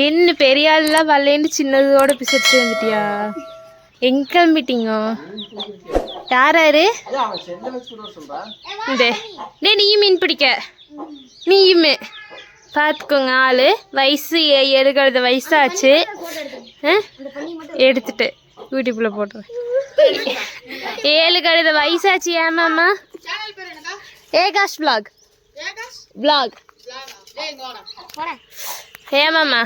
என்ன பெரிய ஆள்லாம் வரலேன்னு சின்னதோட பிசடிச்சு வந்துட்டியா? எங்க கிளம்பிட்டீங்க? யாராரு நீ மீன் பிடிக்க? நீயுமே பார்த்துக்கோங்க. ஆளு வயசு 7 கழுத வயசாச்சு. எடுத்துட்டு யூடியூப்ல போட்டுறேன். 7 கழுத வயசாச்சு. ஏமாம்மா ஏகாஷ் விளாக் ஏமாம்மா.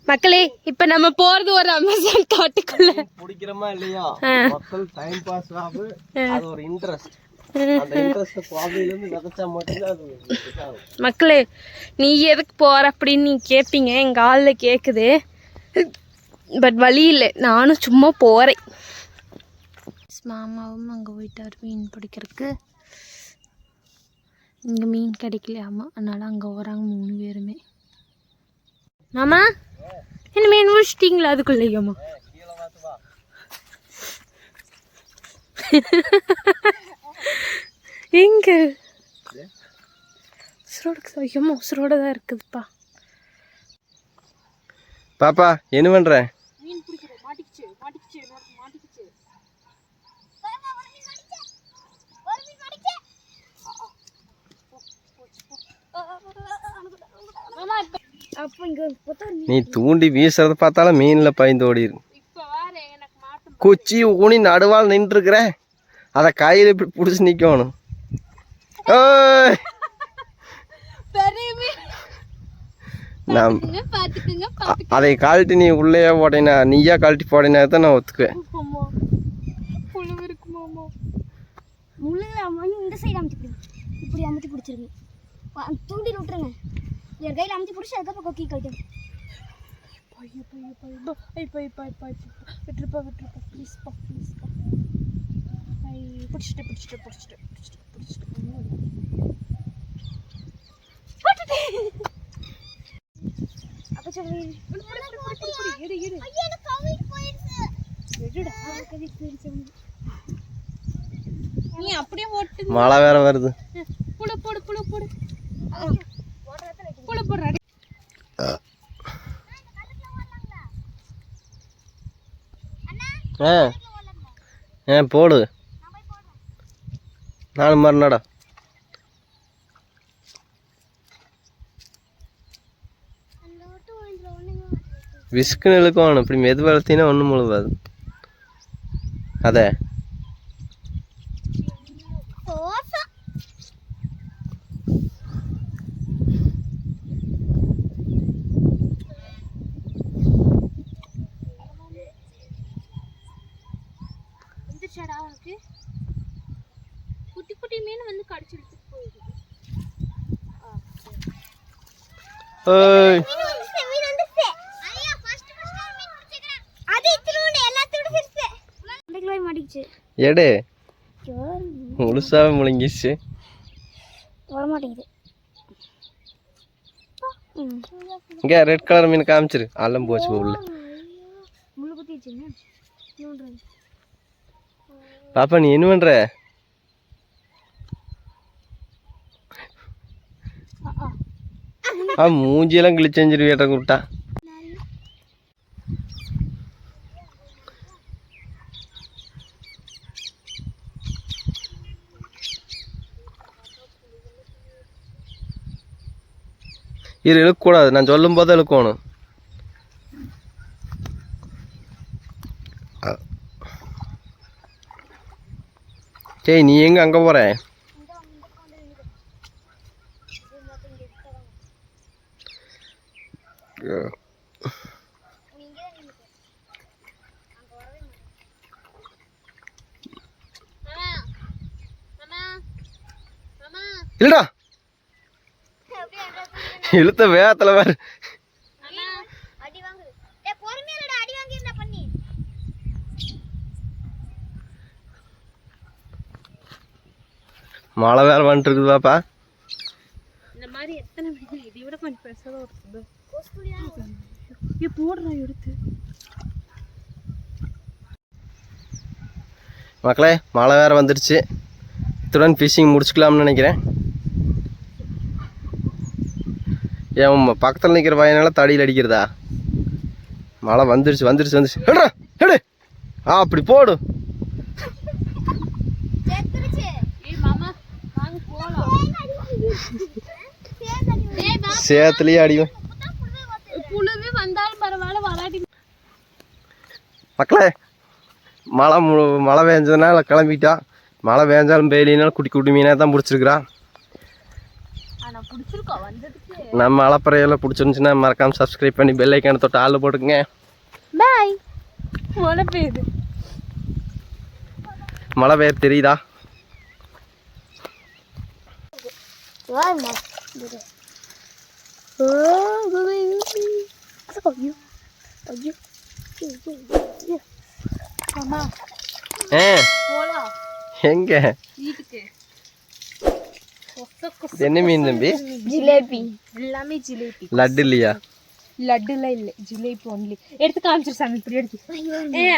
மக்களே இப்ப நம்ம போறது ஒரு அமேசான் காட்டுக்குள்ள. பிடிக்கிறமா இல்லையா மக்கள் டைம் பாஸ் ஆகும். அது ஒரு இன்ட்ரெஸ்ட். அந்த இன்ட்ரெஸ்ட் பாதியில இருந்து விதைச்சா மட்டும்தான் அது. மக்களே நீ எதுக்கு போற அப்படின்னு நீ கேட்பீங்க. எங்க ஆள்ல கேக்குது. பட் வழி இல்லை, நானும் சும்மா போறேன். மாமாவும் அங்கே போயிட்டார் மீன் பிடிக்கிறதுக்கு. இங்கே மீன் கிடைக்கலையாமா, அதனால அங்கே வராங்க 3 பேருமே. மாமா என்ன மீன் முடிச்சிட்டிங்களா அதுக்குள்ளேயாம்மா? எங்க ஐயம்மா உசுரோட தான் இருக்குதுப்பா. பாப்பா என்ன பண்ற? மீன் பிடிக்கிறேன். மாட்டிக்கிச்சு. நீ தூண்டி வீசுறத பார்த்தாலும் மீன்ல பயந்து ஓடிடும். குச்சி ஊனி நடுவால் நின்று இருக்கிற, அத கையில இப்படி புடிச்சு நிக்கணும். அதை கழட்டி நீ உள்ளேயே போட்டேனா, நீயா கழட்டி போடனா தான் நான் ஒத்துக்குவேன். இந்த சைடு அமுத்தி இப்படி அமுத்தி பிடிச்சிருங்க. தூண்டில் விட்டுருங்க. என் கையில் அமுத்தி பிடிச்சி அதுக்கப்புறம் கொக்கி கழட்டு. விட்டுருப்பா ப்ளீஸ்ப்பா. பிடிச்சிட்டு அப்போ சொல்லி நீ அப்படியே ஓட்டு. மழை வேற வருது. போடு போடு. நானும் மறுநாடா விஸ்குன்னு இழுக்கணும். இப்படி மெது வளர்த்தினா ஒன்றும் முழுவாது. அதே குட்டி மீன் வந்து கடிச்சிட்டு போயிடுது. எடு முழுசாவே முழுங்கிச்சு. வரமாட்டேங்குது. இங்க ரெட் கலர் மீன் காமிச்சிரு. அலம் போச்சு உள்ள. பாப்பா நீ என்ன பண்ற? மூஞ்சியெல்லாம் கிழிச்செஞ்சிரு வேட்ட கூப்பிட்டா. இது இழுக்கக்கூடாது, நான் சொல்லும் போது இழுக்கணும். சரி நீ எங்க அங்க போற? இல்லடா இழுத்த வேகத்துல வேற. மழை வேற வந்துட்டு இருக்குது பாப்பா. இந்த மாதிரி எத்தனை மீன் இதை விட கொஞ்சம் பெருசாக வருது. போடுறா எடுத்து. மக்களே மழை வேற வந்துடுச்சு. இத்துடன் ஃபிஷிங் முடிச்சுக்கலாம்னு நினைக்கிறேன். ஏன் பக்கத்தில் நிற்கிற பையனால தடியில் அடிக்கிறதா? மழை வந்துருச்சு. எடு அப்படி போடு. சேத்துலயே அடிவேன். மக்களே, மழை பெஞ்சதுனால கிளம்பிட்டான். மழை பெஞ்சாலும் பெய்யலினாலும் குட்டி குட்டி மீனாக தான் பிடிச்சிருக்குறான். நம்ம அலப்பறையெல்லாம் பிடிச்சிருந்துச்சுன்னா மறக்காமல் சப்ஸ்கிரைப் பண்ணி பெல் ஐக்கானை தொட்டு ஆள் போட்டுக்குங்க. பாய். மழை பெய்யுது. மழை பெய்ய தெரியுதா? எங்க என்ன மீன் தம்பி? ஜிலேபி. எல்லாமே ஜிலேபி. லட்டு இல்லையா? லட்டுலாம் இல்லை, ஜிலேபி ஒன்லி. எடுத்து காமிச்சிரு சாமி, இப்படி எடுத்து.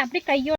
அப்படியே கையோட